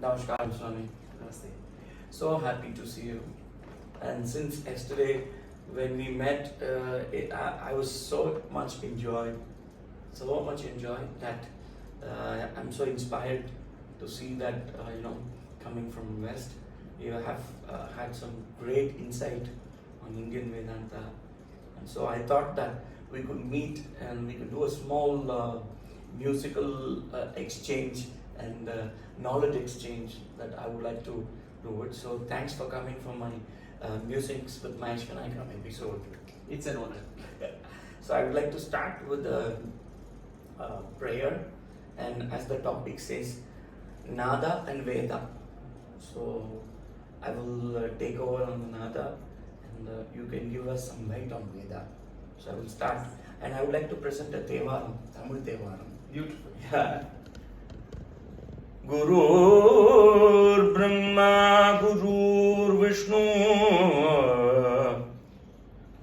Namaskar, Swami. Namaste. So happy to see you. And since yesterday, when we met, I was so much enjoyed that I'm so inspired to see that coming from West, you have had some great insight on Indian Vedanta, and so I thought that we could meet and we could do a small musical exchange and knowledge exchange that I would like to do it. So thanks for coming for my musings with Mahesh Vinayakram episode. It's an honor. So I would like to start with a prayer, and as the topic says, Nada and Veda. So I will take over on the Nada, and you can give us some light on Veda. So I will start, and I would like to present a Tevaram, Tamil Tevaram. Beautiful. Yeah. Gurur Brahma Gurur Vishnu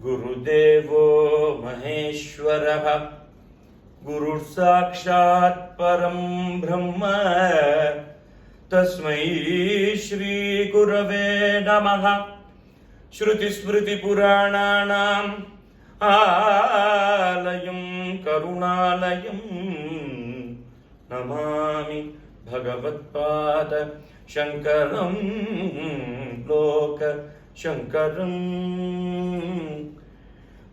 Gurudevo Maheshwara Gurur Sakshat Param Brahma Tasmai Shri Gurave Namaha Shruti Smriti Purananam Alayam Karunalayam Namami Bhagavatpada Shankaram Loka Shankaram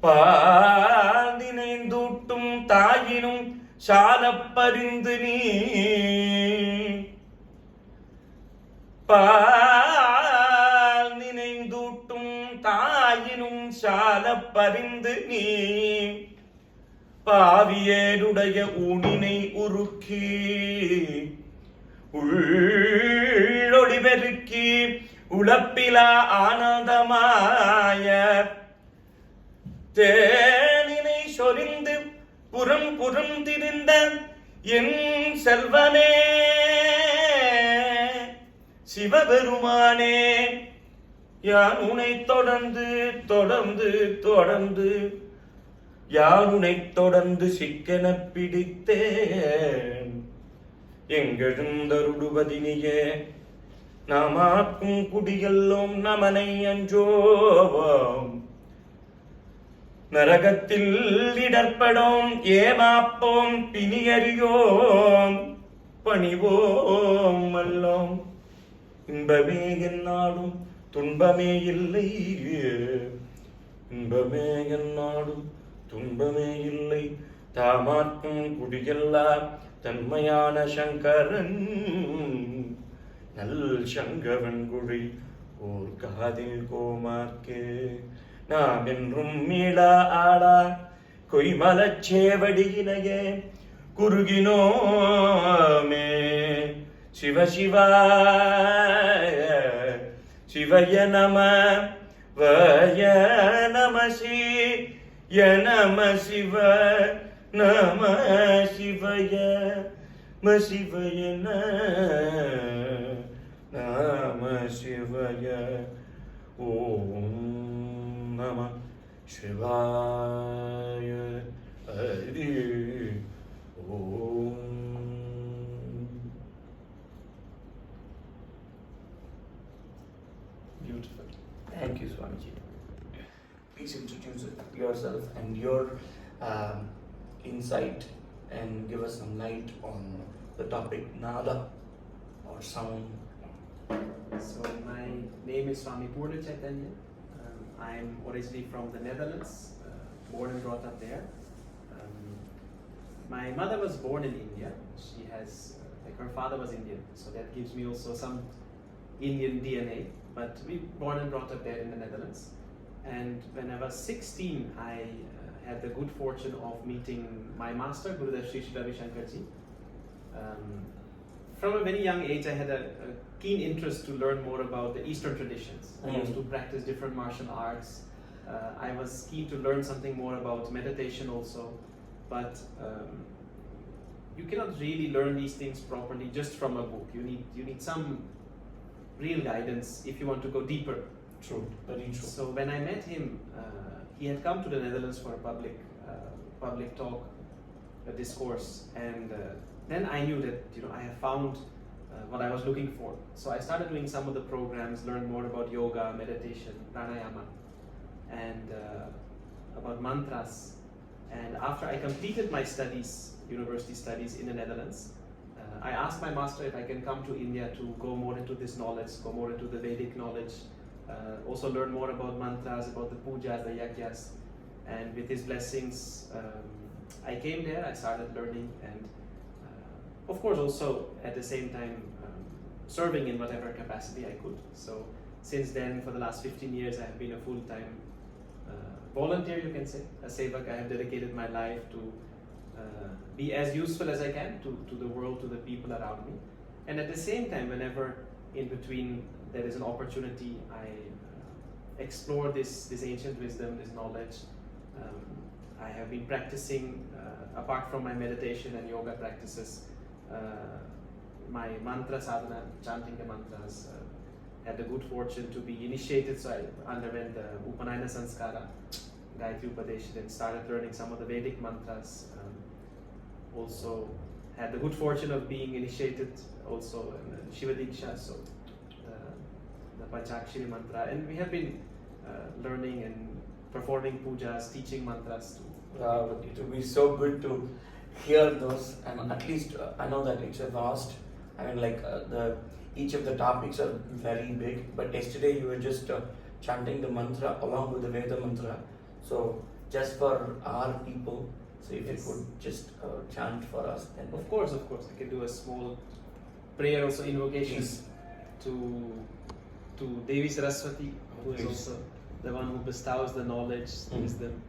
Paadinenduttum Tayinum Shalapparindini Paadinenduttum Tayinum Shalapparindini பாவியேருடைய ஊனினை உருக்கி உள்ளொளி பெருக்கி உழப்பிலா ஆனந்தமாய தேனினை சொரிந்து புறம் புறம் திரிந்த என் செல்வனே சிவபெருமானே யான் உனை தொடர்ந்து தொடர்ந்து தொடர்ந்து யாருனை தொடர்ந்து சிக்கன பிடித்தேன் எங்கெழுந்தருடுவதினியே நாமாக்கும் குடியெல்லோம் நமனை அஞ்சோவோம் நரகத்தில் இடர்படோம் ஏமாப்போம் பிணியறியோம் பணிவோம் அல்லோம் இன்பமே என்னாடும் துன்பமே இல்லை இன்பமே என்னாடும் துன்பமே இல்லை தாமாற்றும் குடியெல்லாம் தன்மையான சங்கரன் நல் சங்கவன் குழி ஓர் காதில் கோமார்க்கே நாம் என்றும் மீளா ஆளா கொய்மலச்சேவடியினையே குறுகினோமே சிவ சிவா சிவய நம வய நமசி நம சிவ நம சிவய சிவய நம சிவய ஓம் நம சிவாய ஹரி ஓம். Beautiful. Thank you, Swamiji. Please introduce yourself and your insight and give us some light on the topic Nada or sound. So my name is Swami Purnachaithanya. I'm originally from the Netherlands, born and brought up there. My mother was born in India. She has, her father was Indian, so that gives me also some Indian DNA. But we born and brought up there in the Netherlands. And when I was 16, I had the good fortune of meeting my master, Gurudev Sri Sri Ravi Shankarji. From a very young age, I had a keen interest to learn more about the Eastern traditions. I used to practice different martial arts. I was keen to learn something more about meditation also. But you cannot really learn these things properly just from a book. You need some real guidance if you want to go deeper. True, very true. So when I met him, he had come to the Netherlands for a public talk, a discourse, and then I knew that I have found what I was looking for. So I started doing some of the programs, learned more about yoga, meditation, pranayama, and about mantras. And after I completed my studies, university studies in the Netherlands, I asked my master if I can come to India to go more into this knowledge, go more into the Vedic knowledge, also learn more about mantras, about the pujas, the yagyas. And with his blessings, I came there, I started learning, and of course also at the same time serving in whatever capacity I could. So since then, for the last 15 years, I have been a full-time volunteer, you can say, a sevak. I have dedicated my life to be as useful as I can to the world, to the people around me. And at the same time, whenever in between there is an opportunity, I explore this ancient wisdom, this knowledge. I have been practicing, apart from my meditation and yoga practices, my mantra sadhana, chanting the mantras. Had the good fortune to be initiated, so I underwent the Upanayana Sanskara, Gayatri Upadesha, and started learning some of the Vedic mantras. Also had the good fortune of being initiated also in Shiva Diksha, so the Panchakshari mantra, and we have been learning and performing pujas, teaching mantras too. Wow, it will be so good to hear those, and at least I know that it's a vast. I mean, like each of the topics are very big. But yesterday you were just chanting the mantra along with the Veda mantra. So just for our people, so if you could just chant for us, then Of course, I can do a small prayer, also invocation Please. to Devi Saraswati, who is also the one who bestows the knowledge, wisdom,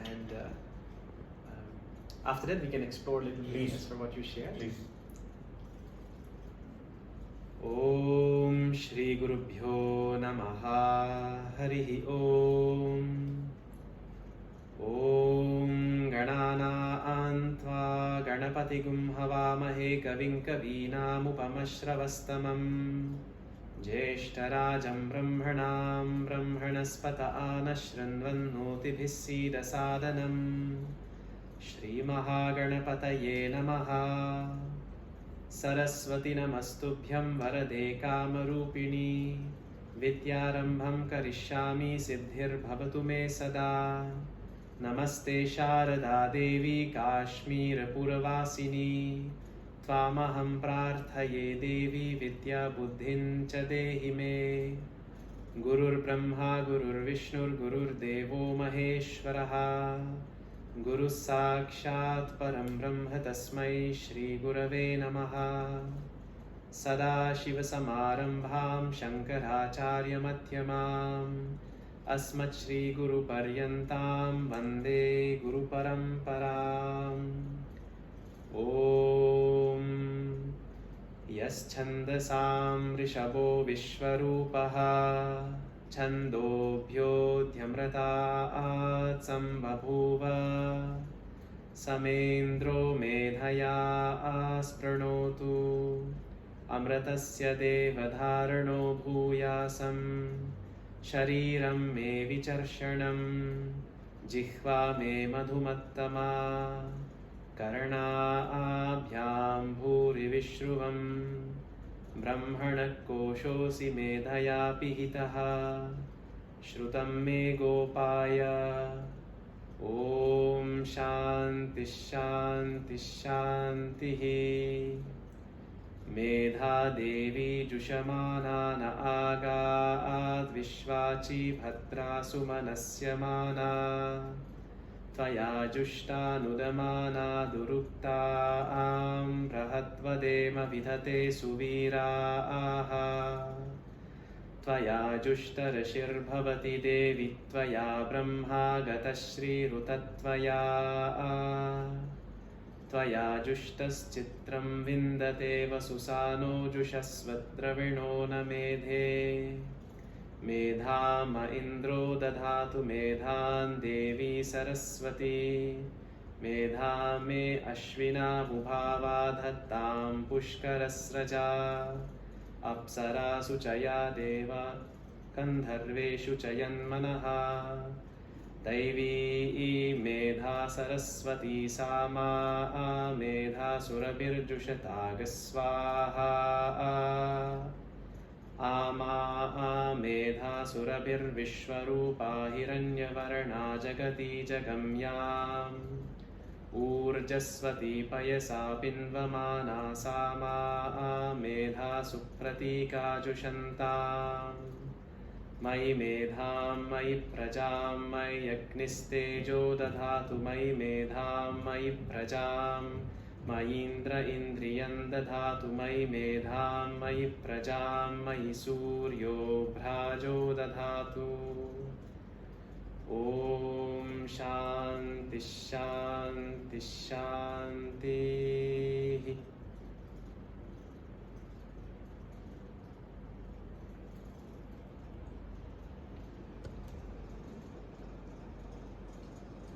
and after that we can explore a little bit as for what you shared. Please. Om Shri Gurubhyo Namaha Harihi Om. Om Ganana Antva Ganapatigum Havamahe Kavim Kavinamupamashravastamam Jeshtarajam Brahmanam Brahmanaspata Anashranvannotibhis Sida Sadanam Shri Mahaganapataye Namaha Saraswati Namastubhyam Varade Kamarupini Vidyarambham Karishyami Siddhir Bhavatu Me Sada Namaste Sharada Devi Kashmir Puravasini Tvamaham Prarthaye Devi Vidya Buddhin Cha Dehi Me Gurur Brahma Gurur Vishnur Gurur Devo Maheshwaraha Guru Sakshat Param Brahma Tasmai Shri Gurave Namaha Sada Shiva Samarambham Shankaracharya Madhyamam Asmat Shri Guru Paryantam Vande Guru Paramparam Om Yas Chandasam Rishabho Vishwarupaha Chandobhyo Dhyamrataat Sambhabhuva Samendro Medhaya Aspranotu Amratasya Devadharano Bhuyasam Shariram Me Vicharshanam Jihva Me Madhumattama Karna Abhyam Bhuri Vishruvam Brahmana Koshosi Medhaya Pihitaha Shrutam Me Gopaya Om Shanti Shanti Shanti Medha Devi Jushamana Na Agaad Vishvachi Bhadra Sumanasya Mana Tvaya Jushta Nudamana Durukta Am Prahatvadema Vidhate Suvira Aha Tvaya Jushta Rashir Bhavati Devi Tvaya Brahma Gatashri Rutatvaya Tvaya Jushtas Chitram Vindate Vasusano Jushasvadravino Namedhe Medhama Indro Dadhatu Medhan Devi Saraswati Medhame Ashvina Mubhava Dhattam Pushkarasraja Apsara Suchaya Deva Kandharveshu Chayanmanaha Daivi Medha Saraswati Sama Medha Surabirjushatagasvaha Ama medha surabhir vishwarupa hiranyavarna jagati jagamyam Urjasvati payasa pinvamana sama medha supratika jushantam Mai medham mai prajam mai agnistejo dadhatu mai medham mai prajam Maindra indriyan dadhatu mai medham mai prajam mai suryo bhrajo dadhatu Om Shanti Shanti Shanti.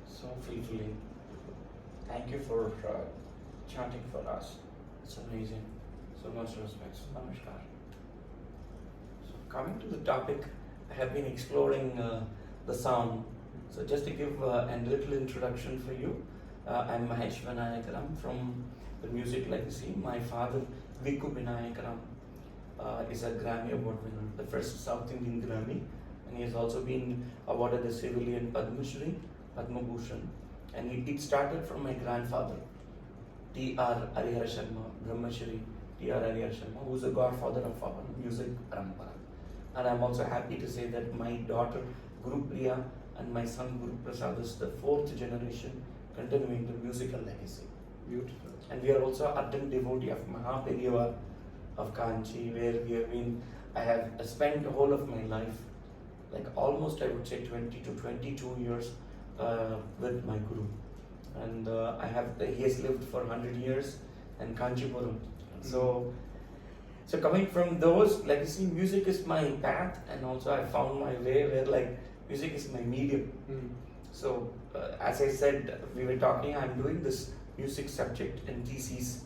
So fulfilling. Thank you for chanting for us. It's amazing. So much respect. So namaskar. So coming to the topic, I have been exploring the sound. So just to give a little introduction for you, I'm Mahesh Vinayakram from the Music Legacy. My father, Vinayakram, is a Grammy Award winner, the first South Indian Grammy, and he has also been awarded the civilian Padma Shri, Padma Bhushan, and it started from my grandfather, T.R. Harihara Sharma, Brahmashri T.R. Harihara Sharma, who is the godfather of our music parampara. And I'm also happy to say that my daughter Guru Priya and my son Guru Prasad is the fourth generation continuing the musical legacy. Beautiful. And we are also ardent devotee of Mahaperiva of Kanchi, where I have spent the whole of my life, like almost I would say 20 to 22 years with my Guru. And he has lived for 100 years in Kanchipuram. So coming from those legacy, music is my path, and also I found my way where like music is my medium. So as I said, we were talking, I'm doing this music subject in thesis,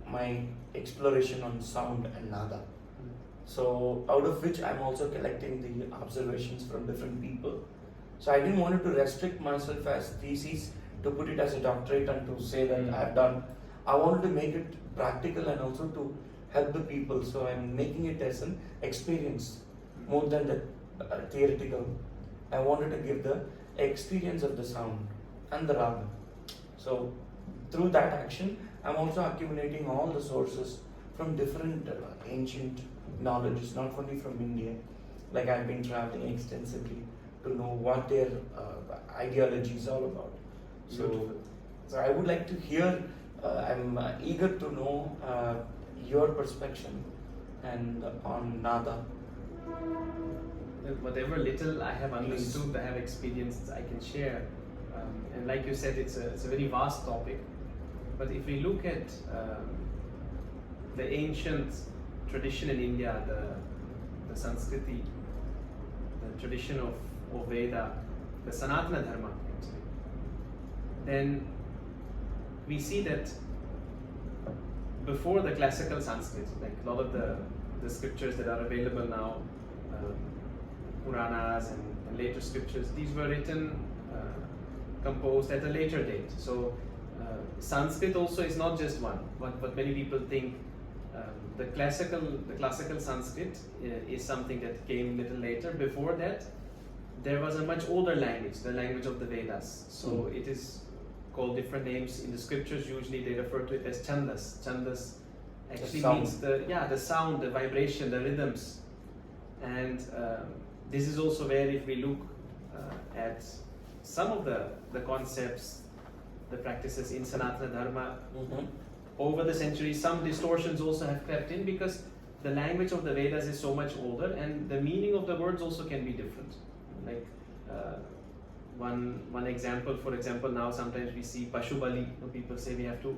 my exploration on sound and nada. So out of which I'm also collecting the observations from different people. So I didn't want to restrict myself as thesis to put it as a doctorate and to say that I've done. I wanted to make it practical and also to help the people. So I'm making it as an experience more than the theoretical. I wanted to give the experience of the sound and the raga. So through that action, I'm also accumulating all the sources from different ancient knowledges, not only from India. Like I've been traveling extensively to know what their ideology is all about. So I would like to hear, I'm eager to know your perspective and on nada. Whatever little I have understood, I have experienced, I can share. And like you said, it's a very vast topic. But if we look at the ancient tradition in India, the Sanskriti, the tradition of Veda, the Sanatana Dharma, actually, then we see that before the classical Sanskrit, like a lot of the scriptures that are available now, Puranas and later scriptures, these were written, composed at a later date. So Sanskrit also is not just one. What many people think, the classical Sanskrit is something that came a little later. Before that, there was a much older language, the language of the Vedas. So it is called different names in the scriptures. Usually they refer to it as chandas. Chandas actually means the sound, the vibration, the rhythms. And this is also where, if we look at some of the concepts, the practices in Sanatana Dharma, over the centuries, some distortions also have crept in, because the language of the Vedas is so much older, and the meaning of the words also can be different. Like one example, for example, now sometimes we see Pashu Bali. People say we have to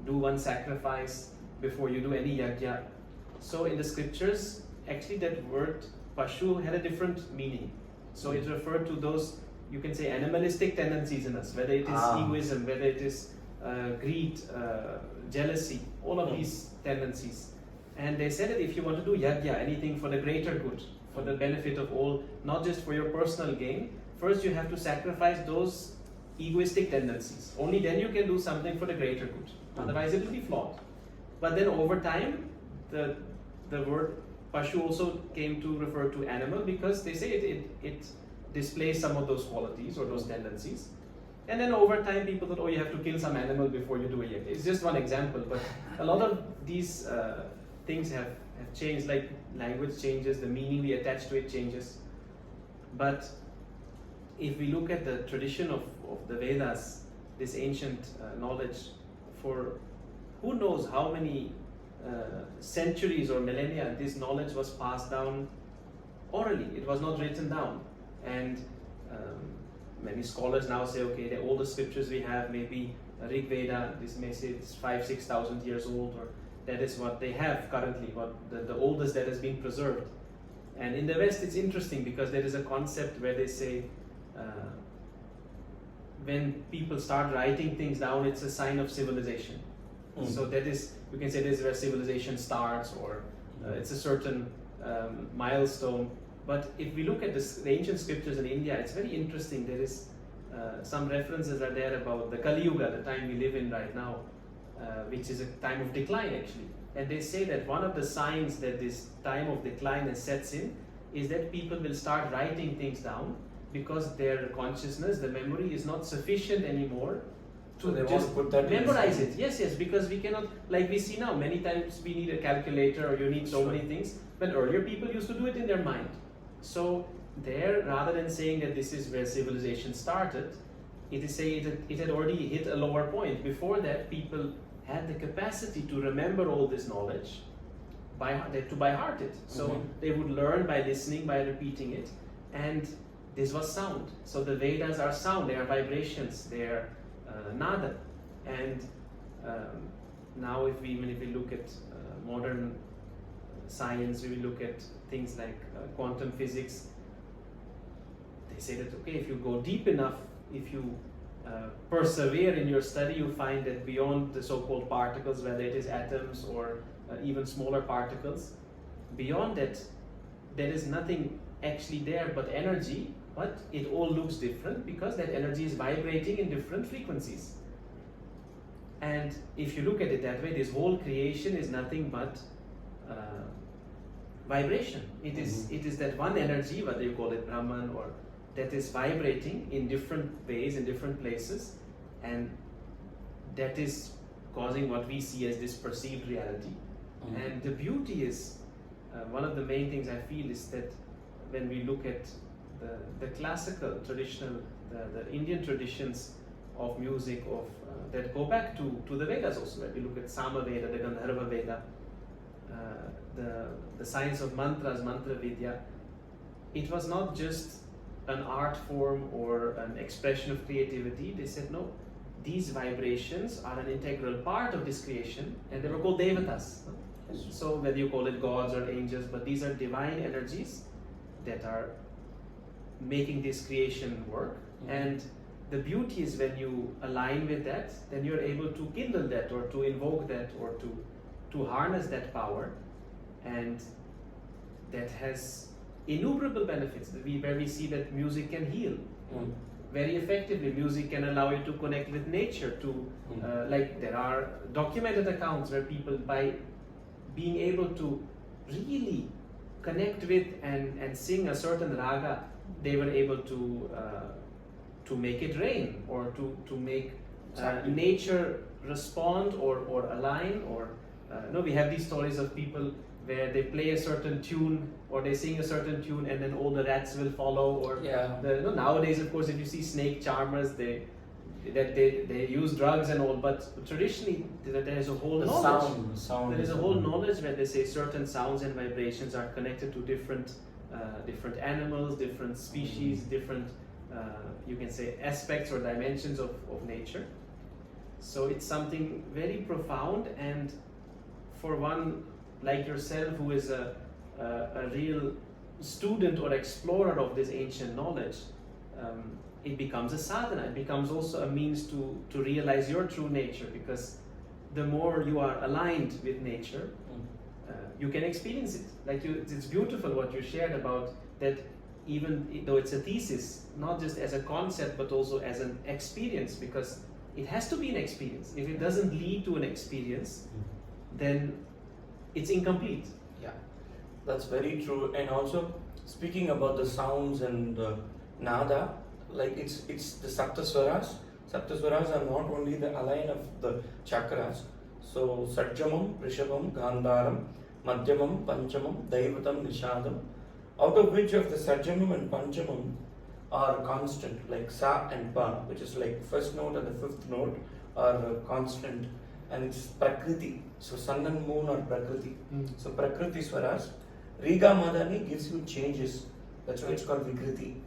do one sacrifice before you do any yajna. So in the scriptures, actually that word Pashu had a different meaning. So it referred to those, you can say, animalistic tendencies in us, whether it is egoism, whether it is greed, jealousy, all of these tendencies. And they said that if you want to do yajna, anything for the greater good, for the benefit of all, not just for your personal gain, first you have to sacrifice those egoistic tendencies. Only then you can do something for the greater good. Otherwise it will be flawed. But then over time, the word Pashu also came to refer to animal because they say it displays some of those qualities or those tendencies. And then over time, people thought, oh, you have to kill some animal before you do a yajna. It's just one example, but a lot of these things have changed, like language changes, the meaning we attach to it changes. But if we look at the tradition of the Vedas, this ancient knowledge, for who knows how many centuries or millennia, this knowledge was passed down orally. It was not written down. And many scholars now say, okay, the oldest scriptures we have, maybe Rig Veda, this may say it's 5,000-6,000 years old, or that is what they have currently, what the oldest that has been preserved. And in the West, it's interesting because there is a concept where they say, when people start writing things down, it's a sign of civilization. So that is, you can say this is where civilization starts, or it's a certain milestone. But if we look at the ancient scriptures in India, it's very interesting. There is some references are there about the Kali Yuga, the time we live in right now, which is a time of decline actually. And they say that one of the signs that this time of decline sets in is that people will start writing things down because their consciousness, the memory is not sufficient anymore to just put that memorize it. Yes, because we cannot, like we see now, many times we need a calculator or you need so many things, but earlier people used to do it in their mind. So there, rather than saying that this is where civilization started, it is saying it had already hit a lower point. Before that, people had the capacity to remember all this knowledge, to by heart it. So they would learn by listening, by repeating it, and this was sound. So the Vedas are sound, they are vibrations, they are nada. And now if we look at modern science, we will look at things like quantum physics. They say that, okay, if you go deep enough, if you persevere in your study, you find that beyond the so-called particles, whether it is atoms or even smaller particles, beyond that, there is nothing actually there but energy, but it all looks different because that energy is vibrating in different frequencies. And if you look at it that way, this whole creation is nothing but vibration. It is that one energy, whether you call it Brahman, or that is vibrating in different ways, in different places, and that is causing what we see as this perceived reality. And the beauty is, one of the main things I feel is that when we look at the classical, traditional, the Indian traditions of music, that go back to the Vedas also, when we look at Sama Veda, the Gandharva Veda, the science of mantras, mantra vidya, it was not just an art form or an expression of creativity. They said, no, these vibrations are an integral part of this creation, and they were called devatas. So whether you call it gods or angels, but these are divine energies that are making this creation work. And the beauty is when you align with that, then you're able to kindle that, or to invoke that, or to harness that power. And that has innumerable benefits, where we see that music can heal very effectively. Music can allow you to connect with nature, like there are documented accounts where people, by being able to really connect with and sing a certain raga, they were able to make it rain, or to make nature respond or align, or we have these stories of people where they play a certain tune or they sing a certain tune, and then all the rats will follow. Or nowadays, of course, if you see snake charmers, they use drugs and all. But traditionally, there is a whole knowledge. There is a whole knowledge where they say certain sounds and vibrations are connected to different animals, different species, different you can say aspects or dimensions of nature. So it's something very profound, and for one like yourself, who is a real student or explorer of this ancient knowledge, it becomes a sadhana. It becomes also a means to realize your true nature, because the more you are aligned with nature, you can experience it. Like it's beautiful what you shared about that, even though it's a thesis, not just as a concept, but also as an experience, because it has to be an experience. If it doesn't lead to an experience, then it's incomplete. Yeah. That's very true. And also, speaking about the sounds and nada, like it's the saptaswaras. Saptaswaras are not only the align of the chakras. So Sajjamam, Rishabam, Gandharam, Madhyamam, Panchamam, Daivatam, Nishadam. Out of which of the Sajjamam and Panchamam are constant, like Sa and Pa, which is like first note and the fifth note are constant, and it's Prakriti. So sun and moon are Prakriti. So Prakriti Swaras. Riga Madani gives you changes. That's why it's called Vikriti.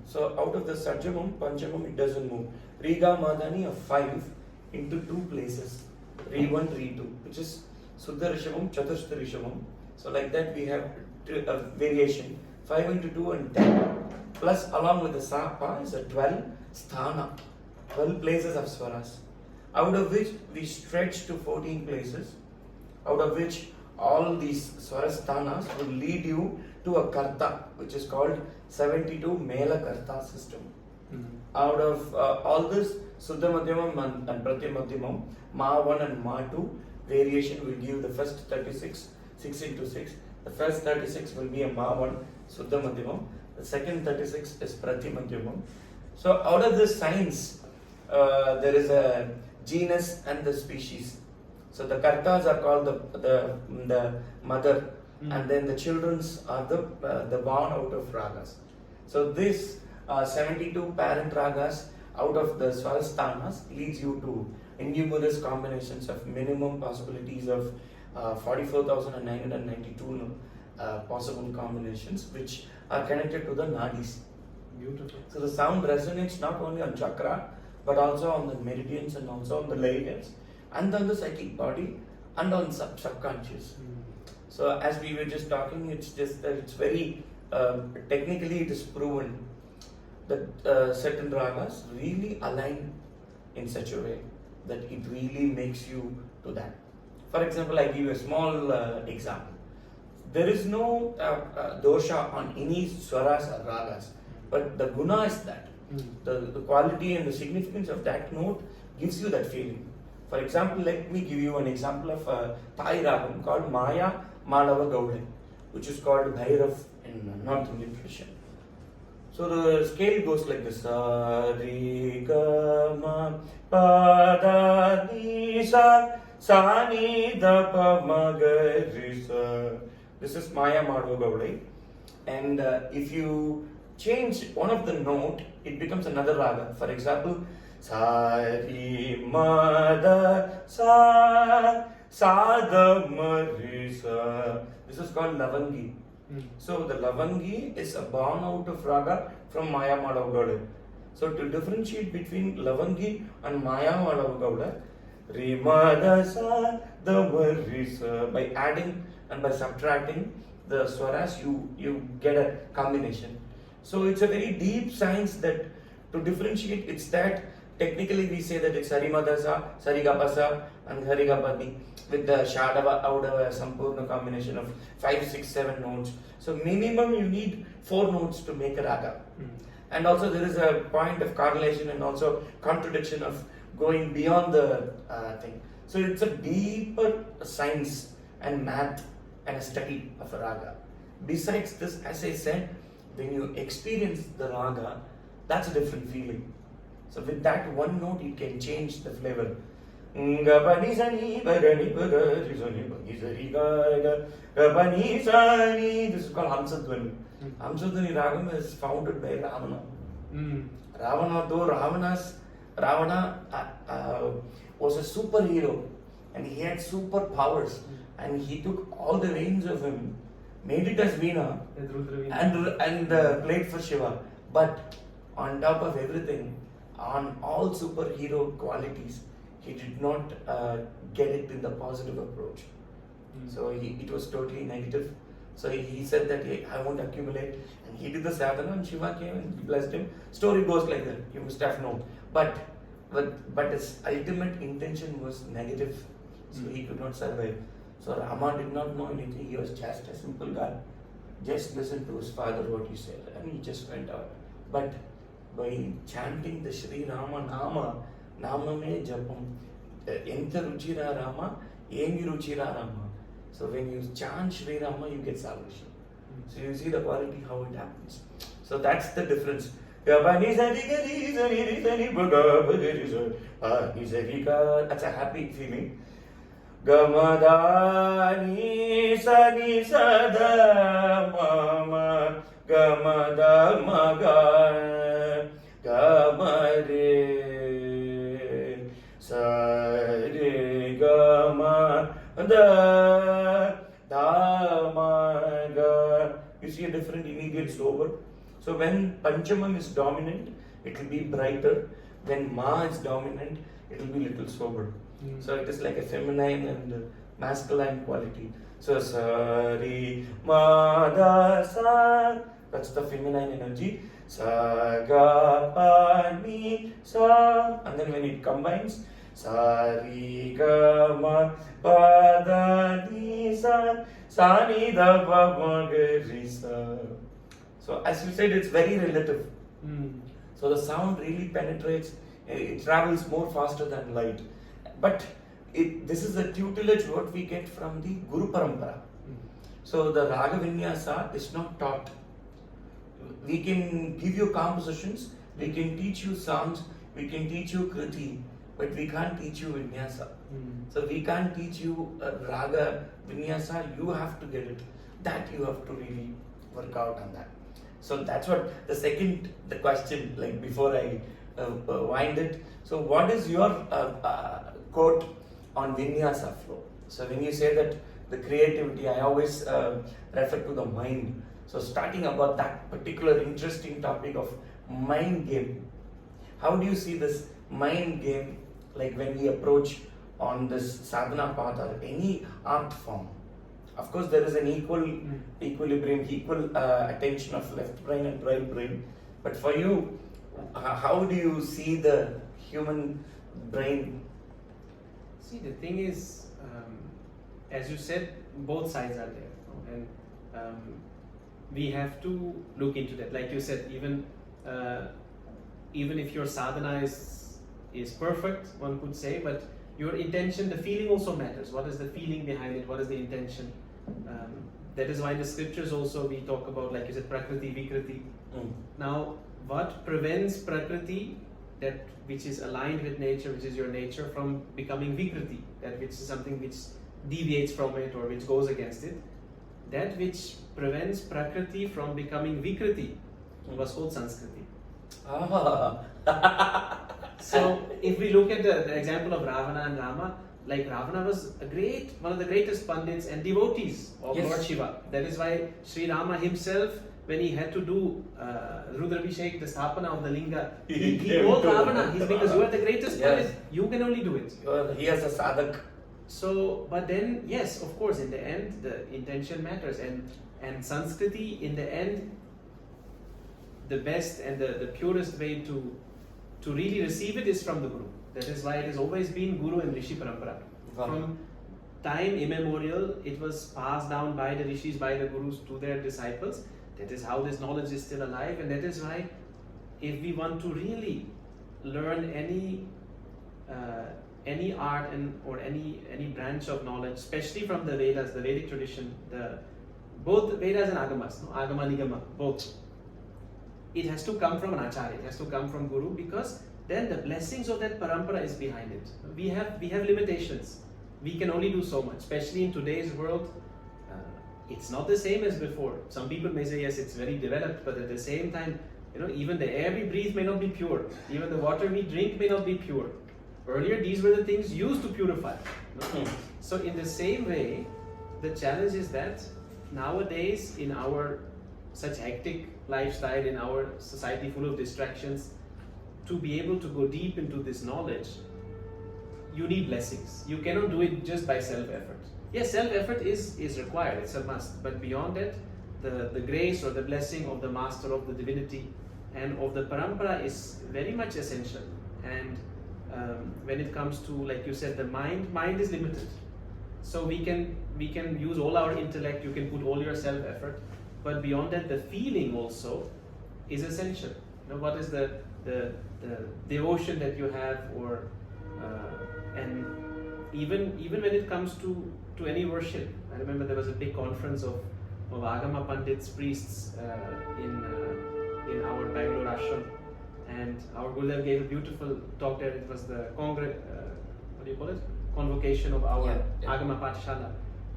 So out of the Sajjamam, Panchamam, it doesn't move. Riga Madani of 5 into 2 places. Re1, Re2, which is Suddha Rishabam, Chaturstha Rishabam. So like that we have a variation. 5 into 2 and 10. Plus along with the Sapa is a 12 sthana. 12 places of swaras. Out of which we stretch to 14 places. Out of which all these swarasthanas will lead you to a karta, which is called 72 Mela Karta system. Out of all this, Suddha Madhyamam and Pratyam Madhyamam, Ma 1 and Ma 2 variation will give the first 36, 6 into 6. The first 36 will be a Ma 1, Suddha Madhyamam. The second 36 is Pratyam Madhyamam. So out of this science, there is a genus and the species. So the kartas are called the mother, and then the children's are the born out of ragas. So this 72 parent ragas out of the swarasthanas leads you to innumerous combinations of minimum possibilities of 44,992 possible combinations, which are connected to the nadis. Beautiful. So the sound resonates not only on chakra, but also on the meridians and also on the layers, and on the psychic body, and on subconscious. So as we were just talking, it's just that it's very technically it is proven that certain ragas really align in such a way that it really makes you to that. For example, I give you a small example. There is no dosha on any swaras or ragas, but the guna is that. The quality and the significance of that note gives you that feeling. For example, let me give you an example of a Thai ragam called Maya Madhava Gaude, which is called Bhairav in North Indian tradition. So the scale goes like this: Sa Ri Ga Ma Pa Da Ni Sa Sa Ni Da Pa Ma Ga Ri Sa. This is Maya Madhava Gaude, and if you change one of the note, it becomes another raga. For example, Sa Ri Ma Da Sa Sa Da Ma Ri Sa. This is called Lavangi. So the Lavangi is a born out of raga from Maya Madhava Gauda. So to differentiate between Lavangi and Maya Madhava Gauda, Ri Ma Da Sa Da Ma Ri Sa, by adding and by subtracting the swaras, you get a combination. So it's a very deep science that to differentiate, it's that technically we say that it's Harimadasa, Sarigapasa and Harigapati with the Shadava, Audava, Sampurna combination of 5, 6, 7 notes. So minimum you need 4 notes to make a raga. And also there is a point of correlation and also contradiction of going beyond the thing. So it's a deeper science and math and a study of a raga. Besides this, as I said, when you experience the raga, that's a different feeling. So with that one note, you can change the flavor. This is called Hamsadhvani. Hamsadhvani Ragam is founded by Ravana. Ravana was a superhero and he had superpowers, and he took all the veins of him, made it as Veena and played for Shiva. But on top of everything, on all superhero qualities, he did not get it in the positive approach. So it was totally negative. So he said that, hey, I won't accumulate, and he did the sadhana and Shiva came and blessed him. Story goes like that, you must have known. But his ultimate intention was negative, so he could not survive. So Rama did not know anything, he was just a simple guy. Just listened to his father what he said, and he just went out. But by chanting the Shri Rama Nama me japam, enta ruchira Rama, yengi ruchira Rama. So when you chant Sri Rama, you get salvation. So you see the quality how it happens. So that's the difference. That's a happy feeling. Gamadani sani sada mama gamada maga gamare sare gamada damaga. You see a different immediate slower. So when Panchamam is dominant, it will be brighter. When Ma is dominant, it will be little sober. So it is like a feminine and masculine quality. So Sari Ma Da Sa, that's the feminine energy. Sa Ga Pa Ni Sa, and then when it combines, Sari Ga Ma Pa Da Ni Sa, Sa Ni Da Pa Ma Ga Ri Sa. So as you said, it's very relative. So the sound really penetrates, it travels more faster than light. But this is the tutelage what we get from the Guru Parampara. So the Raga Vinyasa is not taught. We can give you compositions, we can teach you songs, we can teach you Kriti, but we can't teach you Vinyasa. So we can't teach you a Raga Vinyasa, you have to get it. That you have to really work out on that. So that's what the question, like before I wind it. So what is your quote on Vinyasa flow? So when you say that the creativity, I always refer to the mind. So starting about that particular interesting topic of mind game. How do you see this mind game, like when we approach on this sadhana path or any art form? Of course, there is an equilibrium, equal attention of left brain and right brain. But for you, how do you see the human brain? See, the thing is, as you said, both sides are there, and we have to look into that. Like you said, even if your sadhana is perfect, one could say, but your intention, the feeling also matters. What is the feeling behind it? What is the intention? That is why in the scriptures also we talk about, like you said, prakriti, vikriti. Now, what prevents prakriti, that which is aligned with nature, which is your nature, from becoming vikriti, that which is something which deviates from it or which goes against it? That which prevents prakriti from becoming vikriti was called sanskriti. So if we look at the example of Ravana and Rama, like Ravana was one of the greatest pandits and devotees of Lord Shiva. That is why Sri Rama himself, when he had to do Rudrabhishek, the Sthapana of the Linga, he told Ravana, because you are the greatest pandit, you can only do it. He has a sadhak. So, but then, yes, of course, in the end, the intention matters, and Sanskriti, in the end, the best and the purest way to really receive it is from the Guru. That is why it has always been Guru and Rishi Parampara. Wow. From time immemorial, it was passed down by the Rishis, by the Gurus to their disciples. That is how this knowledge is still alive, and that is why if we want to really learn any art or any branch of knowledge, especially from the Vedas, the Vedic tradition, both Vedas and Agamas, Agama Nigama, both. It has to come from an Acharya, it has to come from Guru, because then the blessings of that parampara is behind it. We have limitations. We can only do so much, especially in today's world. It's not the same as before. Some people may say, yes, it's very developed, but at the same time, even the air we breathe may not be pure. Even the water we drink may not be pure. Earlier, these were the things used to purify. So in the same way, the challenge is that nowadays, in our such hectic lifestyle, in our society full of distractions, to be able to go deep into this knowledge, you need blessings. You cannot do it just by self-effort. Yes, self-effort is required, it's a must. But beyond that, the grace or the blessing of the master, of the divinity, and of the parampara is very much essential. And when it comes to, like you said, the mind is limited. So we can use all our intellect, you can put all your self-effort, but beyond that, the feeling also is essential. What is the devotion that you have, or and even when it comes to to any worship. I remember there was a big conference of Agama Pandits, priests in our Bangalore ashram, and our Gurudev gave a beautiful talk there. It was the convocation of our Agama Pathshala.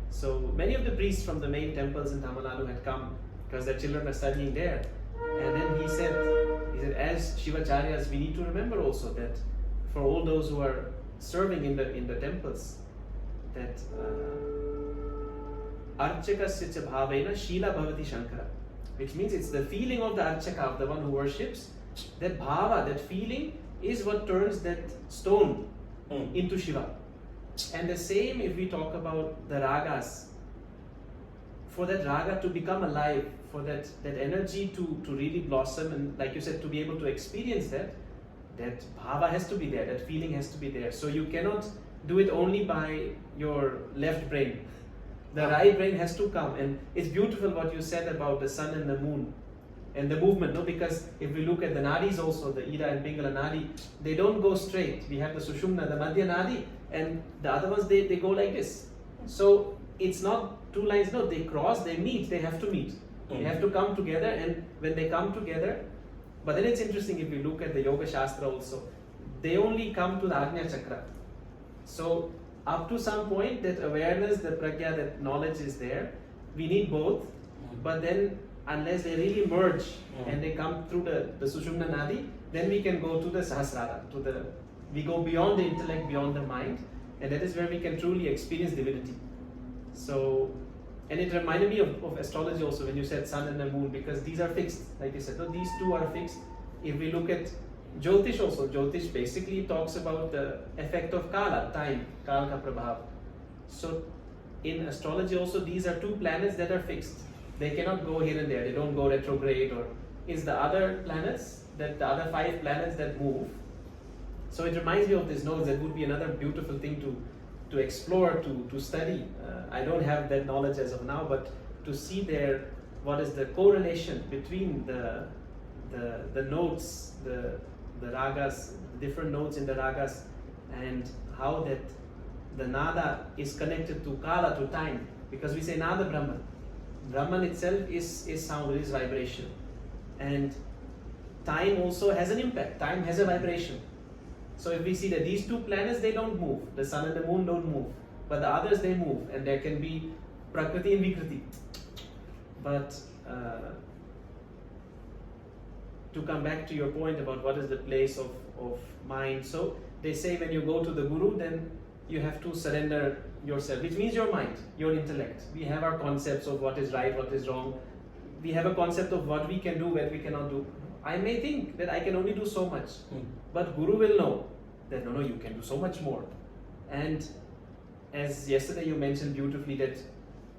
So many of the priests from the main temples in Tamil Nadu had come because their children were studying there. And then he said, as Shivacharyas, we need to remember also that for all those who are serving in the temples, that Archakasya cha bhavena shila bhavati shankara, which means it's the feeling of the Archaka, of the one who worships, that bhava, that feeling is what turns that stone into Shiva. And the same if we talk about the ragas, for that raga to become alive, for that energy to really blossom, and like you said, to be able to experience that bhava has to be there, that feeling has to be there. So you cannot do it only by your left brain. The right brain has to come. And it's beautiful what you said about the sun and the moon and the movement, no? Because if we look at the nadis also, the Ida and Pingala nadi, they don't go straight. We have the Sushumna, the Madhya nadi, and the other ones, they go like this. So it's not two lines, no, they cross, they meet, they have to meet. They have to come together, and when they come together, but then it's interesting if you look at the Yoga Shastra also, they only come to the Agnya Chakra. So up to some point, that awareness, the pragya, that knowledge is there. We need both, but then unless they really merge and they come through the Sushumna Nadi, then we can go to the Sahasrara, we go beyond the intellect, beyond the mind, and that is where we can truly experience divinity. So, and it reminded me of astrology also when you said sun and the moon, because these are fixed, like you said, no, these two are fixed. If we look at Jyotish also, Jyotish basically talks about the effect of Kala, time, Kala ka prabhav. So in astrology also, these are two planets that are fixed. They cannot go here and there, they don't go retrograde, or it's the other planets, that the other 5 planets that move. So it reminds me of this notes. That would be another beautiful thing to explore, to study. I don't have that knowledge as of now, but to see there what is the correlation between the notes, the ragas, different notes in the ragas, and how that the nada is connected to kala, to time, because we say nada Brahman. Brahman itself is sound, it is vibration, and time also has an impact. Time has a vibration. So if we see that these two planets, they don't move, the sun and the moon don't move, but the others, they move, and there can be prakriti and vikriti. But to come back to your point about what is the place of mind, so they say when you go to the Guru, then you have to surrender yourself, which means your mind, your intellect. We have our concepts of what is right, what is wrong. We have a concept of what we can do, what we cannot do. I may think that I can only do so much, but Guru will know that no, you can do so much more. And as yesterday you mentioned beautifully, that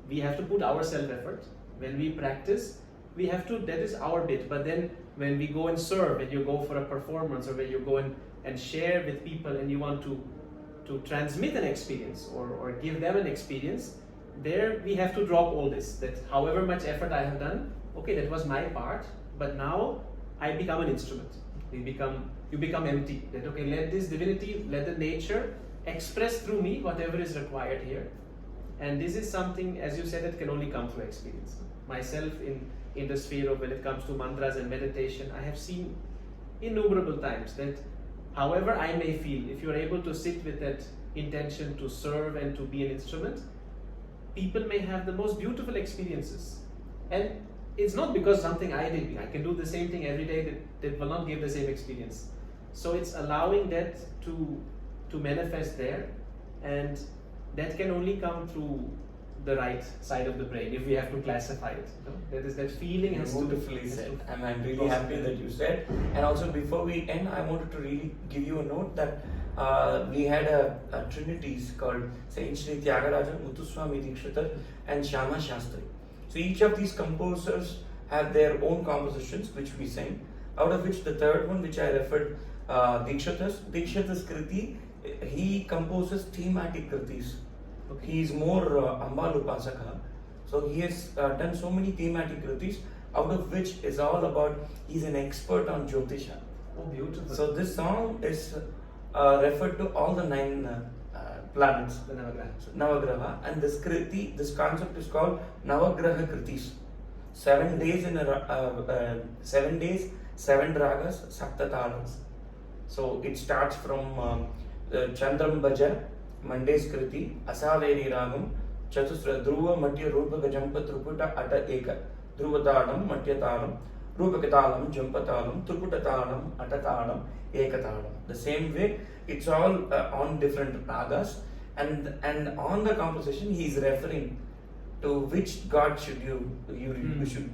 we have to put our self-effort. When we practice, we have to, that is our bit. But then when we go and serve, when you go for a performance, or when you go and share with people, and you want to transmit an experience or give them an experience, there we have to drop all this, that however much effort I have done, okay, that was my part, but now I become an instrument. You become empty. That okay, let this divinity, let the nature express through me whatever is required here. And this is something, as you said, that can only come through experience. Myself in the sphere of when it comes to mantras and meditation, I have seen innumerable times that however I may feel, if you're able to sit with that intention to serve and to be an instrument, people may have the most beautiful experiences. And it's not because something I did. I can do the same thing every day that will not give the same experience. So it's allowing that to manifest there, and that can only come through the right side of the brain, if we have to classify it. That is, that feeling has to be beautifully said, and I'm really happy that you said. And also, before we end, I wanted to really give you a note that we had a trinities called Saint Shri Tyagarajan, Muthuswami Dikshitar, and Shyama Shastri. So each of these composers have their own compositions which we sing, out of which the third one, which I referred, Dikshitar's Kriti, he composes thematic kritis. Okay. He is more Ambal Upasaka. So he has done so many thematic kritis, out of which is all about, he's an expert on Jyotisha. Oh, beautiful. So this song is referred to all the 9 planets. The Navagraha. Navagraha, and this kriti, this concept is called Navagraha Kritis. 7 days 7 days, 7 ragas, Sapta talas. So it starts from Chandram Bhaja, Monday's kriti, Asaveri Ragam, Chatusra Dhruva Matya Rupaka Jampa Truputa Ata Eka, Dhruva Talam, Matya Talam, Rupaka Talam, Jampa Talam, Truputa Talam, Ata Talam, Eka Talam. The same way, it's all on different ragas, and on the composition he is referring to which god should you should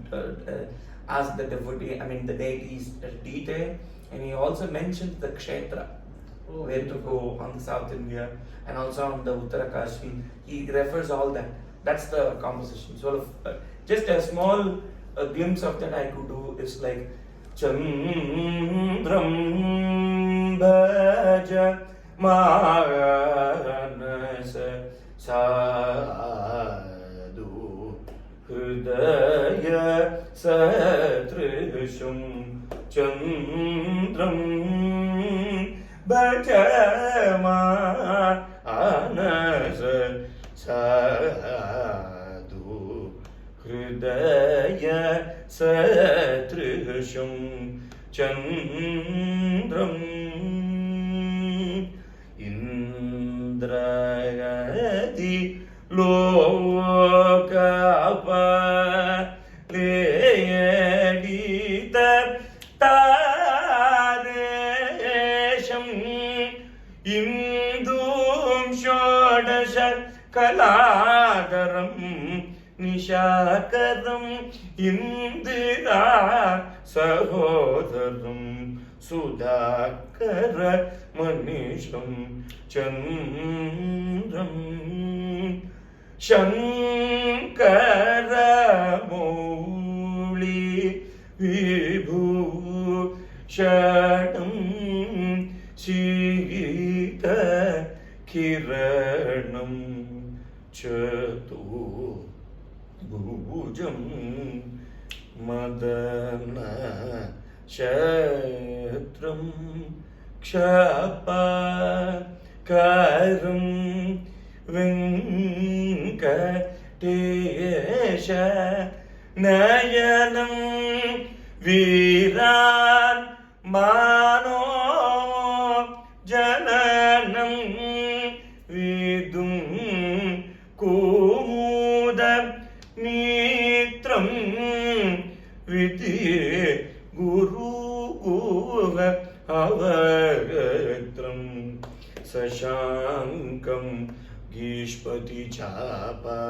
ask the devotee, the deity's detail, and he also mentions the kshetra, where to go on the South India, and also on the Uttarakanshi. He refers all that. That's the composition. So just a small glimpse of that I could do is like Chandram Bhaja Manasa Sadhu Hridaya Satrishum Chandram Bhaja Manasa Sadhu Hridaya Satrishum Chandram Indrayati Lokapa Leyadita Taresham Indum Shodasha Kalagaram Nishakaram Indira Sahodaram Sudhakara Manisham Chandram Shankara Mouli Vibhu Shadam Sita Kiranam Chatu Bhujam Madana Shatram Kshapa Karam Venkatesha Nayanam Viran Mano Jananam Vidum Kumudam Mitram Viti Guru Avatram Sashankam Gishpati Chapa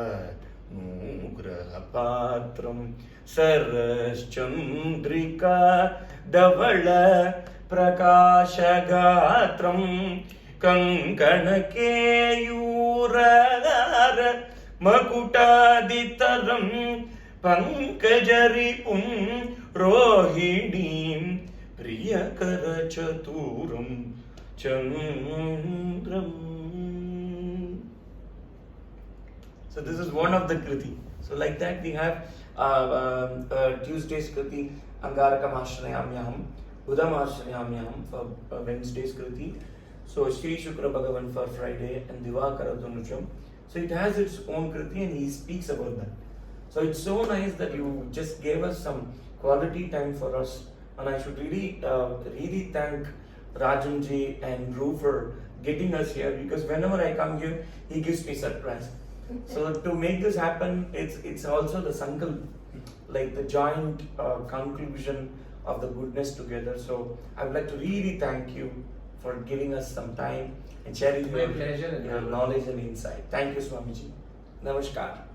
Nugraha Patram Saras Chandrika Davala Prakashagatram Kankana Keyuragara Makutaditaram Pankajaripum Rohidim Priyakara Chaturam Chandram. So this is one of the kriti. So like that we have Tuesday's kriti Angarakam Ashrayamyaham, Budham Ashrayamyaham for Wednesday's kriti. So Shri Shukra Bhagavan for Friday, and Divakara Dhanusham. So it has its own kriti and he speaks about that. So it's so nice that you just gave us some quality time for us, and I should really thank Rajanji and Dhruv for getting us here, because whenever I come here, he gives me surprise. So to make this happen, it's also the sankalp, like the joint conclusion of the goodness together. So I would like to really thank you for giving us some time and sharing your knowledge and insight. Thank you, Swamiji. Namaskar.